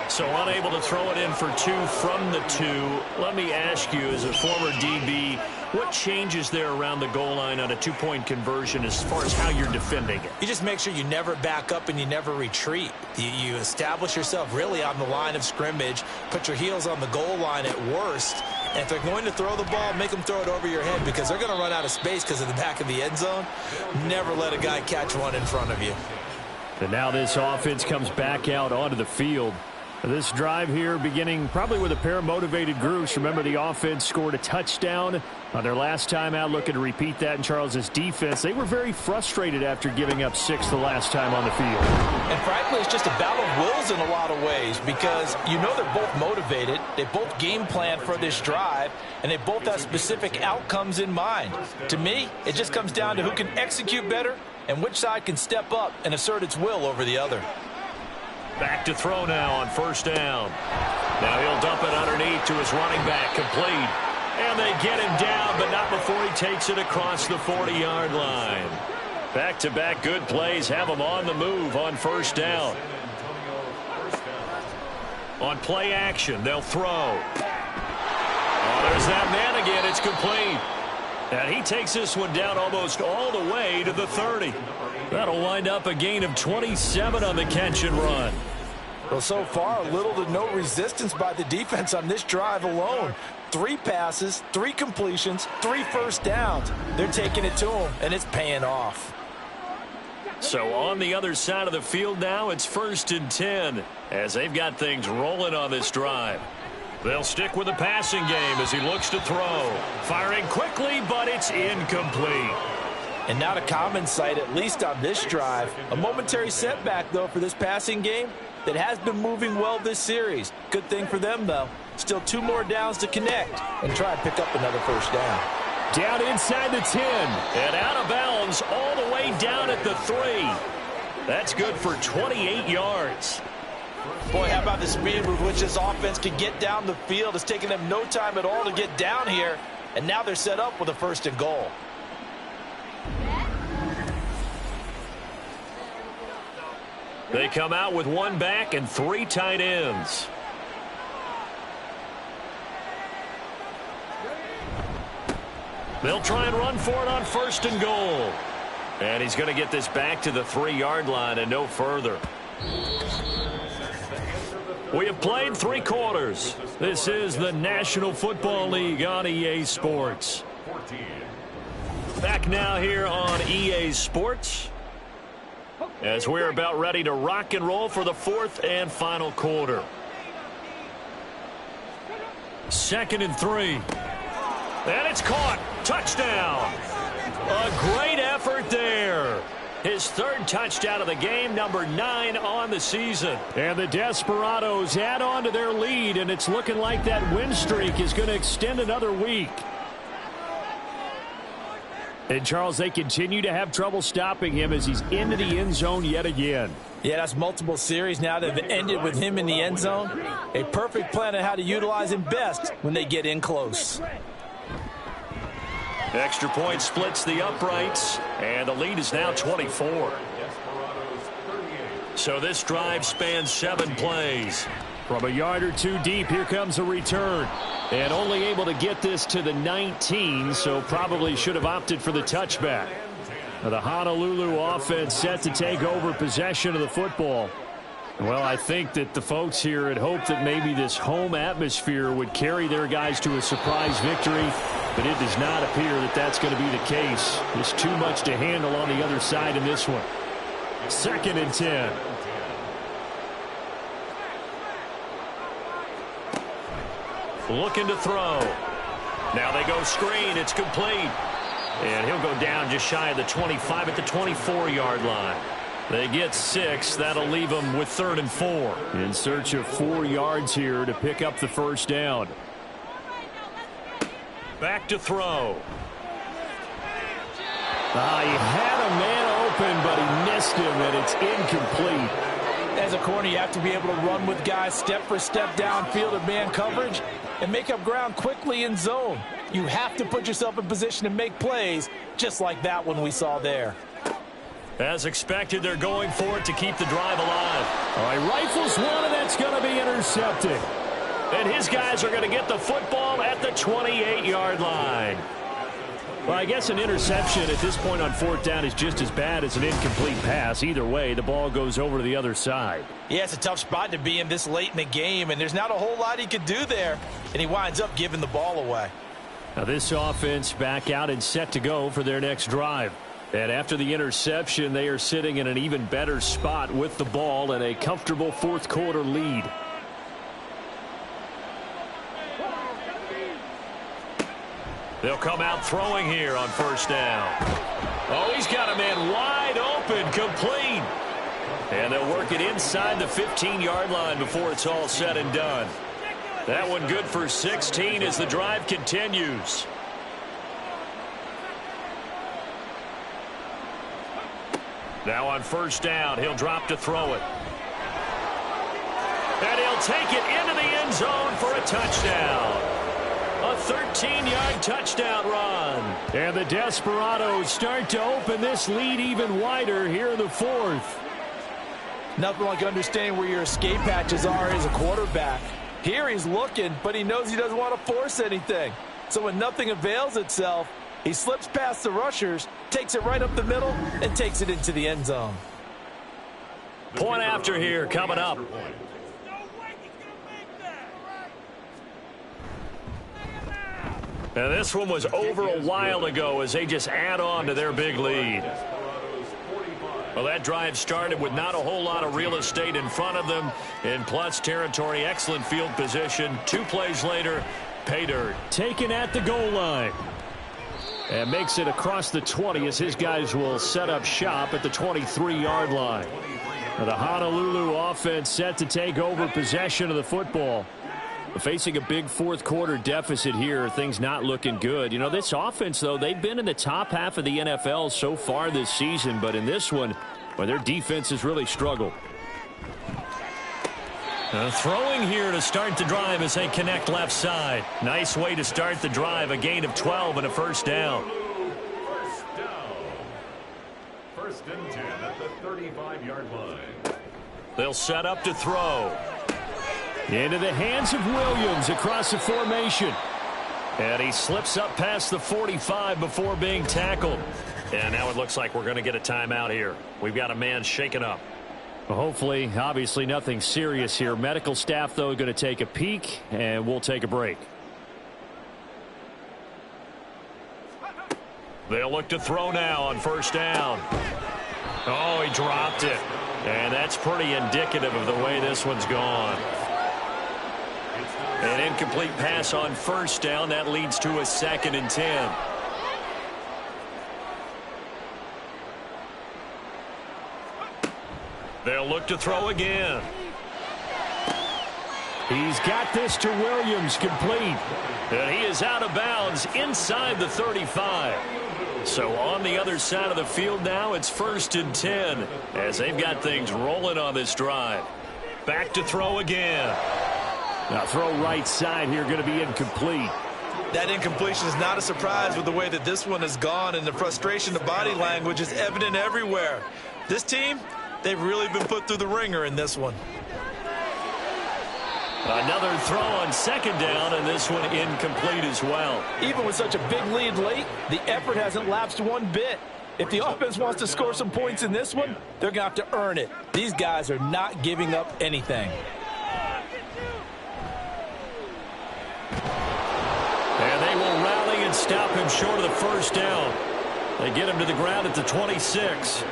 So unable to throw it in for 2 from the 2. Let me ask you, as a former DB, what changes there around the goal line on a 2-point conversion as far as how you're defending it? You just make sure you never back up and you never retreat. You establish yourself really on the line of scrimmage, put your heels on the goal line at worst. And if they're going to throw the ball, make them throw it over your head because they're going to run out of space because of the back of the end zone. Never let a guy catch one in front of you. And now this offense comes back out onto the field. This drive here beginning probably with a pair of motivated groups. Remember, the offense scored a touchdown on their last time out, looking to repeat that in Charles's defense. They were very frustrated after giving up 6 the last time on the field. And frankly, it's just a battle of wills in a lot of ways because you know they're both motivated. They both game plan for this drive, and they both have specific outcomes in mind. To me, it just comes down to who can execute better and which side can step up and assert its will over the other. Back to throw now on 1st down. Now he'll dump it underneath to his running back, complete. And they get him down, but not before he takes it across the 40-yard line. Back-to-back good plays have him on the move on 1st down. On play action, they'll throw. Oh, there's that man again. It's complete. And he takes this one down almost all the way to the 30. That'll wind up a gain of 27 on the catch and run. Well, so far, little to no resistance by the defense on this drive alone. 3 passes, 3 completions, 3 first downs. They're taking it to him, and it's paying off. So on the other side of the field now, it's 1st and 10 as they've got things rolling on this drive. They'll stick with the passing game as he looks to throw. Firing quickly, but it's incomplete. And not a common sight, at least on this drive. A momentary setback, though, for this passing game that has been moving well this series. Good thing for them, though. Still 2 more downs to connect and try and pick up another 1st down. Down inside the 10 and out of bounds all the way down at the 3. That's good for 28 yards. Boy, how about the speed with which this offense can get down the field? It's taken them no time at all to get down here, and now they're set up with a 1st and goal. They come out with 1 back and 3 tight ends. They'll try and run for it on 1st and goal. And he's going to get this back to the 3-yard line and no further. We have played 3 quarters. This is the National Football League on EA Sports. Back now here on EA Sports, as we're about ready to rock and roll for the 4th and final quarter. 2nd and 3. And it's caught. Touchdown. A great effort there. His 3rd touchdown of the game, number 9 on the season. And the Desperados add on to their lead, and it's looking like that win streak is going to extend another week. And, Charles, they continue to have trouble stopping him as he's into the end zone yet again. Yeah, that's multiple series now that have ended with him in the end zone. A perfect plan on how to utilize him best when they get in close. Extra point splits the uprights, and the lead is now 24. So this drive spans 7 plays. From a yard or 2 deep, here comes a return. And only able to get this to the 19, so probably should have opted for the touchback. Now the Honolulu offense set to take over possession of the football. Well, I think that the folks here had hoped that maybe this home atmosphere would carry their guys to a surprise victory, but it does not appear that that's going to be the case. There's too much to handle on the other side in this one. 2nd and 10. Looking to throw. Now they go screen. It's complete. And he'll go down just shy of the 25 at the 24-yard line. They get 6. That'll leave them with 3rd and 4. In search of 4 yards here to pick up the 1st down. Back to throw. He had a man open, but he missed him, and it's incomplete. As a corner, you have to be able to run with guys step for step downfield in man coverage and make up ground quickly in zone. You have to put yourself in position to make plays, just like that one we saw there. As expected, they're going for it to keep the drive alive. All right, rifles one, and that's going to be intercepted. And his guys are going to get the football at the 28-yard line. Well, I guess an interception at this point on 4th down is just as bad as an incomplete pass. Either way, the ball goes over to the other side. Yeah, it's a tough spot to be in this late in the game, and there's not a whole lot he could do there, and he winds up giving the ball away. Now this offense back out and set to go for their next drive. And after the interception, they are sitting in an even better spot with the ball and a comfortable 4th quarter lead. They'll come out throwing here on 1st down. Oh, he's got a man wide open, complete. And they'll work it inside the 15-yard line before it's all said and done. That one good for 16 as the drive continues. Now on 1st down, he'll drop to throw it. And he'll take it into the end zone for a touchdown. A 13-yard touchdown run. And the Desperados start to open this lead even wider here in the 4th. Nothing like understanding where your escape hatches are as a quarterback. Here he's looking, but he knows he doesn't want to force anything. So when nothing avails itself, he slips past the rushers, takes it right up the middle, and takes it into the end zone. Point after here coming up. And this one was over a while ago as they just add on to their big lead. Well, that drive started with not a whole lot of real estate in front of them. In plus territory, excellent field position. 2 plays later, pay dirt. Taken at the goal line. And makes it across the 20 as his guys will set up shop at the 23-yard line. Now, the Honolulu offense set to take over possession of the football. Facing a big 4th quarter deficit here, things not looking good. You know, this offense, though, they've been in the top half of the NFL so far this season, but in this one, well, their defense has really struggled. Throwing here to start the drive as they connect left side. Nice way to start the drive. A gain of 12 and a first down. First and 10 at the 35-yard line. They'll set up to throw. Into the hands of Williams across the formation. And he slips up past the 45 before being tackled. And now it looks like we're going to get a timeout here. We've got a man shaken up. Well, hopefully, obviously nothing serious here. Medical staff, though, going to take a peek, and we'll take a break. They'll look to throw now on first down. Oh, he dropped it. And that's pretty indicative of the way this one's gone. An incomplete pass on first down. That leads to a 2nd and 10. They'll look to throw again. He's got this to Williams, complete. And he is out of bounds inside the 35. So on the other side of the field now, it's 1st and 10 as they've got things rolling on this drive. Back to throw again. Now throw right side here, going to be incomplete. That incompletion is not a surprise with the way that this one has gone, and the frustration, the body language is evident everywhere. This team, they've really been put through the ringer in this one. Another throw on 2nd down, and this one incomplete as well. Even with such a big lead late, the effort hasn't lapsed one bit. If the offense wants to score some points in this one, they're going to have to earn it. These guys are not giving up anything. And they will rally and stop him short of the first down. They get him to the ground at the 26.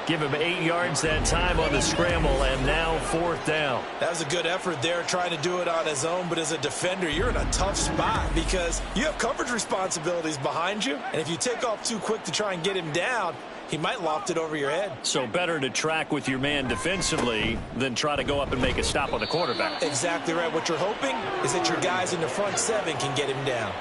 Give him 8 yards that time on the scramble, and now 4th down. That was a good effort there, trying to do it on his own, but as a defender, you're in a tough spot because you have coverage responsibilities behind you, and if you take off too quick to try and get him down, he might loft it over your head. So better to track with your man defensively than try to go up and make a stop on the quarterback. Exactly right. What you're hoping is that your guys in the front 7 can get him down.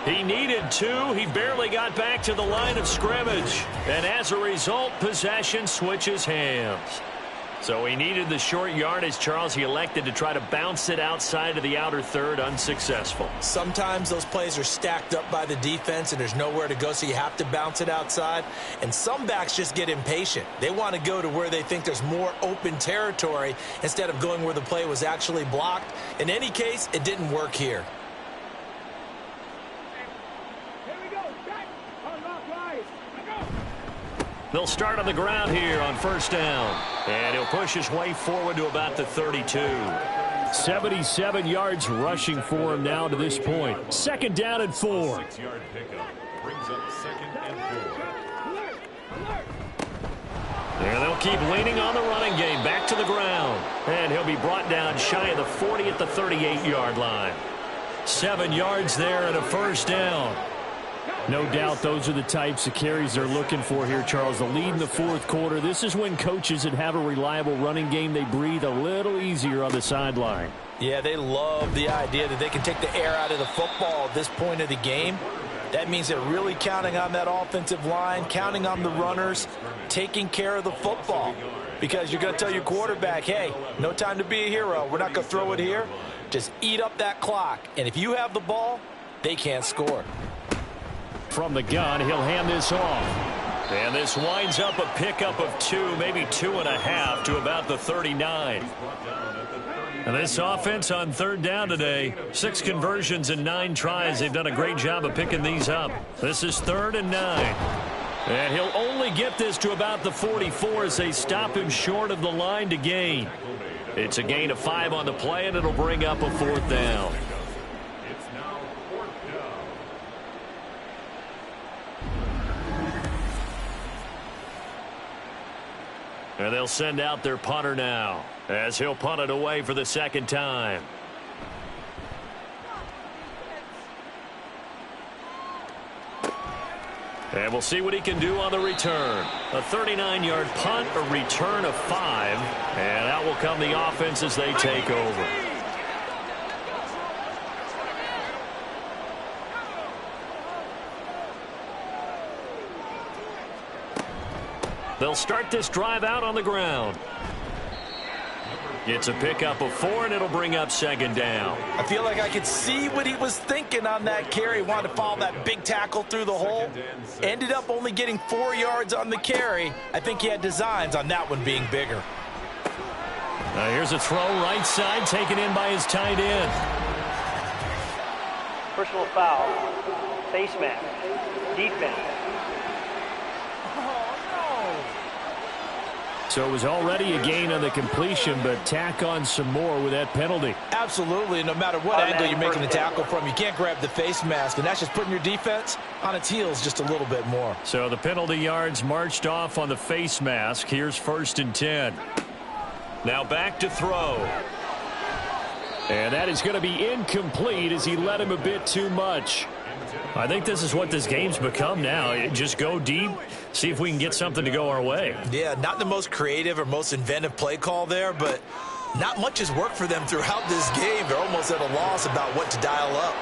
He needed 2. He barely got back to the line of scrimmage. And as a result, possession switches hands. So he needed the short yardage, Charles. He elected to try to bounce it outside of the outer third, unsuccessful. Sometimes those plays are stacked up by the defense and there's nowhere to go, so you have to bounce it outside. And some backs just get impatient. They want to go to where they think there's more open territory instead of going where the play was actually blocked. In any case, it didn't work here. They'll start on the ground here on first down. And he'll push his way forward to about the 32. 77 yards rushing for him now to this point. 2nd down and 4. 6-yard pickup brings up 2nd and 4. And they'll keep leaning on the running game. Back to the ground. And he'll be brought down shy of the 40 at the 38-yard line. 7 yards there and a first down. No doubt those are the types of carries they're looking for here, Charles. The lead in the 4th quarter. This is when coaches that have a reliable running game, they breathe a little easier on the sideline. Yeah, they love the idea that they can take the air out of the football at this point of the game. That means they're really counting on that offensive line, counting on the runners, taking care of the football. Because you're going to tell your quarterback, hey, no time to be a hero. We're not going to throw it here. Just eat up that clock. And if you have the ball, they can't score. From the gun, he'll hand this off. And this winds up a pickup of 2, maybe 2.5 to about the 39. And this offense on 3rd down today, 6 conversions and 9 tries. They've done a great job of picking these up. This is 3rd and 9. And he'll only get this to about the 44 as they stop him short of the line to gain. It's a gain of 5 on the play, and it'll bring up a 4th down. And they'll send out their punter now as he'll punt it away for the 2nd time. And we'll see what he can do on the return. A 39-yard punt, a return of 5. And out will come the offense as they take over. They'll start this drive out on the ground. It's a pickup of 4, and it'll bring up second down. I feel like I could see what he was thinking on that carry. He wanted to follow that big tackle through the hole. Ended up only getting 4 yards on the carry. I think he had designs on that one being bigger. Here's a throw right side, taken in by his tight end. Personal foul, face mask, defense. So it was already a gain on the completion, but tack on some more with that penalty. Absolutely. No matter what angle you're making the tackle from, you can't grab the face mask, and that's just putting your defense on its heels just a little bit more. So the penalty yards marched off on the face mask. Here's 1st and 10. Now back to throw. And that is going to be incomplete as he led him a bit too much. I think this is what this game's become now. Just go deep, see if we can get something to go our way. Yeah, not the most creative or most inventive play call there, but not much has worked for them throughout this game. They're almost at a loss about what to dial up.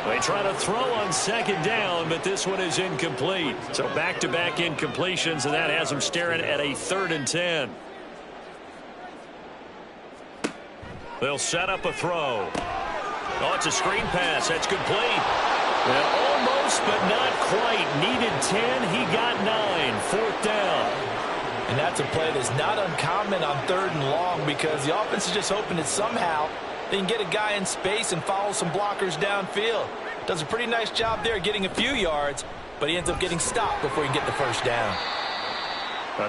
They try to throw on second down, but this one is incomplete. So back-to-back incompletions, and that has them staring at a 3rd and 10. They'll set up a throw. Oh, it's a screen pass. That's complete. And almost, but not quite. Needed 10. He got 9. 4th down. And that's a play that's not uncommon on 3rd and long because the offense is just hoping that somehow they can get a guy in space and follow some blockers downfield. Does a pretty nice job there getting a few yards, but he ends up getting stopped before he can get the 1st down.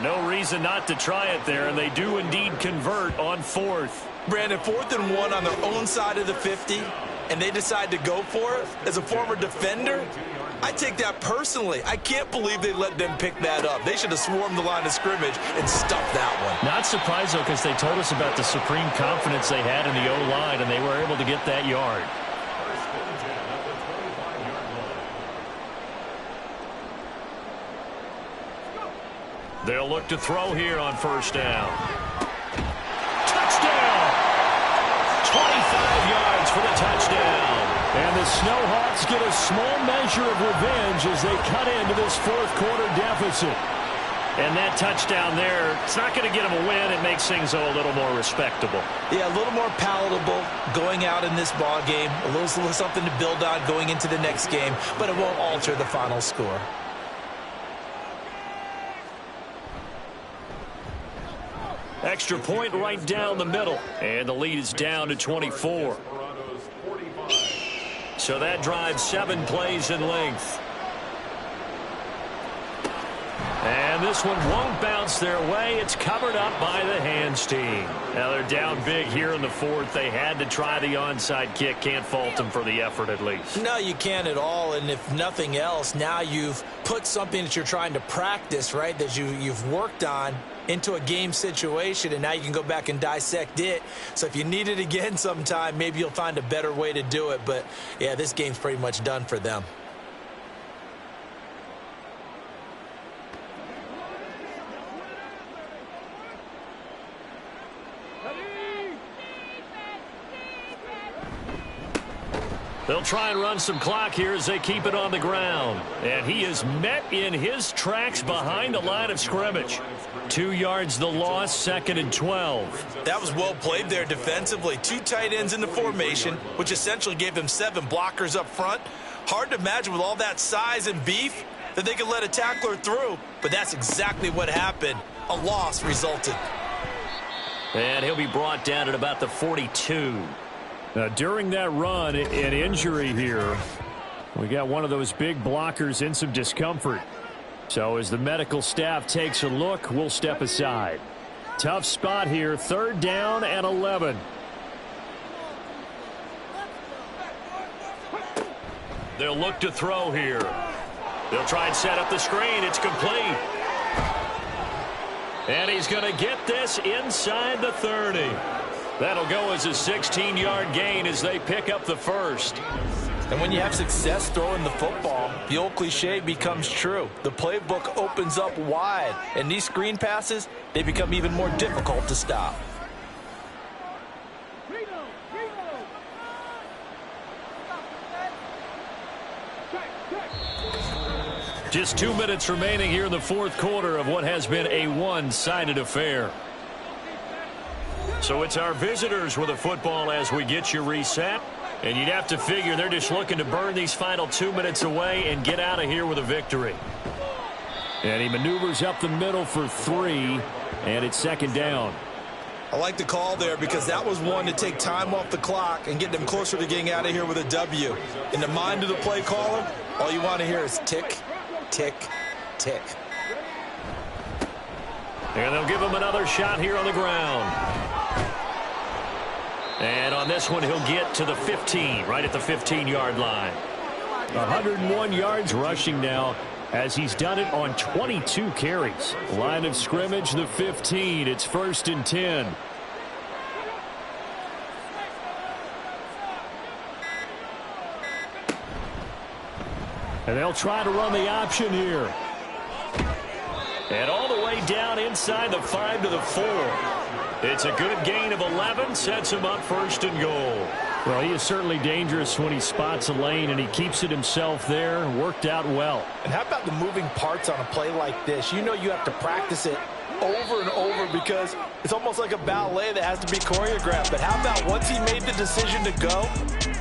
No reason not to try it there, and they do indeed convert on 4th. Brandon, 4th and 1 on their own side of the 50, and they decide to go for it. As a former defender, I take that personally. I can't believe they let them pick that up. They should have swarmed the line of scrimmage and stuffed that one. Not surprised, though, because they told us about the supreme confidence they had in the O-line, and they were able to get that yard. They'll look to throw here on 1st down. Touchdown! 25 yards for the touchdown. And the Snowhawks get a small measure of revenge as they cut into this 4th quarter deficit. And that touchdown there, it's not going to get them a win. It makes things a little more respectable. Yeah, a little more palatable going out in this ball game. A little something to build on going into the next game, but it won't alter the final score. Extra point right down the middle. And the lead is down to 24. So that drives 7 plays in length. And this one won't bounce their way. It's covered up by the hands team. Now they're down big here in the 4th. They had to try the onside kick. Can't fault them for the effort at least. No, you can't at all. And if nothing else, now you've put something that you're trying to practice, right, that you've worked on into a game situation, and now you can go back and dissect it. So if you need it again sometime, maybe you'll find a better way to do it. But, yeah, this game's pretty much done for them. They'll try and run some clock here as they keep it on the ground. And he is met in his tracks behind the line of scrimmage. 2 yards the loss, 2nd and 12. That was well played there defensively. 2 tight ends in the formation, which essentially gave them 7 blockers up front. Hard to imagine with all that size and beef that they could let a tackler through. But that's exactly what happened. A loss resulted. And he'll be brought down at about the 42. During that run, an injury here. We got one of those big blockers in some discomfort. So as the medical staff takes a look, we'll step aside. Tough spot here, 3rd down and 11. They'll look to throw here. They'll try and set up the screen. It's complete. And he's going to get this inside the 30. That'll go as a 16-yard gain as they pick up the 1st. And when you have success throwing the football, the old cliche becomes true. The playbook opens up wide, and these screen passes, they become even more difficult to stop. Just 2 minutes remaining here in the 4th quarter of what has been a one-sided affair. So it's our visitors with the football as we get you reset. And you'd have to figure they're just looking to burn these final 2 minutes away and get out of here with a victory. And he maneuvers up the middle for 3, and it's second down. I like the call there because that was one to take time off the clock and get them closer to getting out of here with a W. In the mind of the play caller, all you want to hear is tick, tick, tick. And they'll give him another shot here on the ground. And on this one, he'll get to the 15, right at the 15-yard line. 101 yards rushing now, as he's done it on 22 carries. Line of scrimmage, the 15. It's 1st and 10. And they'll try to run the option here. And all the way down inside the 5 to the 4. It's a good gain of 11, sets him up 1st and goal. Well, he is certainly dangerous when he spots a lane, and he keeps it himself there. Worked out well. And how about the moving parts on a play like this? You know you have to practice it over and over because it's almost like a ballet that has to be choreographed. But how about once he made the decision to go,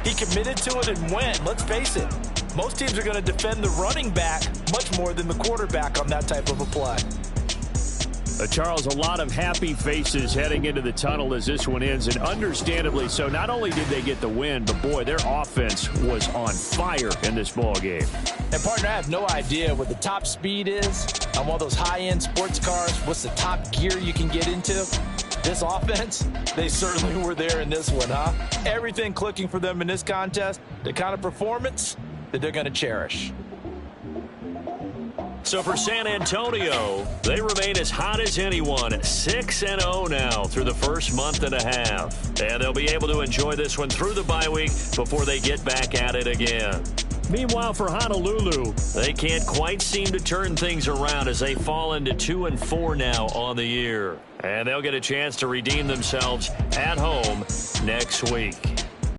he committed to it and went. Let's face it, most teams are going to defend the running back much more than the quarterback on that type of a play. Charles, a lot of happy faces heading into the tunnel as this one ends, and understandably so. Not only did they get the win, but boy, their offense was on fire in this ball game. And partner, I have no idea what the top speed is on one of those high-end sports cars. What's the top gear you can get into? This offense, they certainly were there in this one, huh? Everything clicking for them in this contest, the kind of performance that they're going to cherish. So for San Antonio, they remain as hot as anyone, 6-0 now through the first month and a half. And they'll be able to enjoy this one through the bye week before they get back at it again. Meanwhile, for Honolulu, they can't quite seem to turn things around as they fall into 2-4 now on the year. And they'll get a chance to redeem themselves at home next week.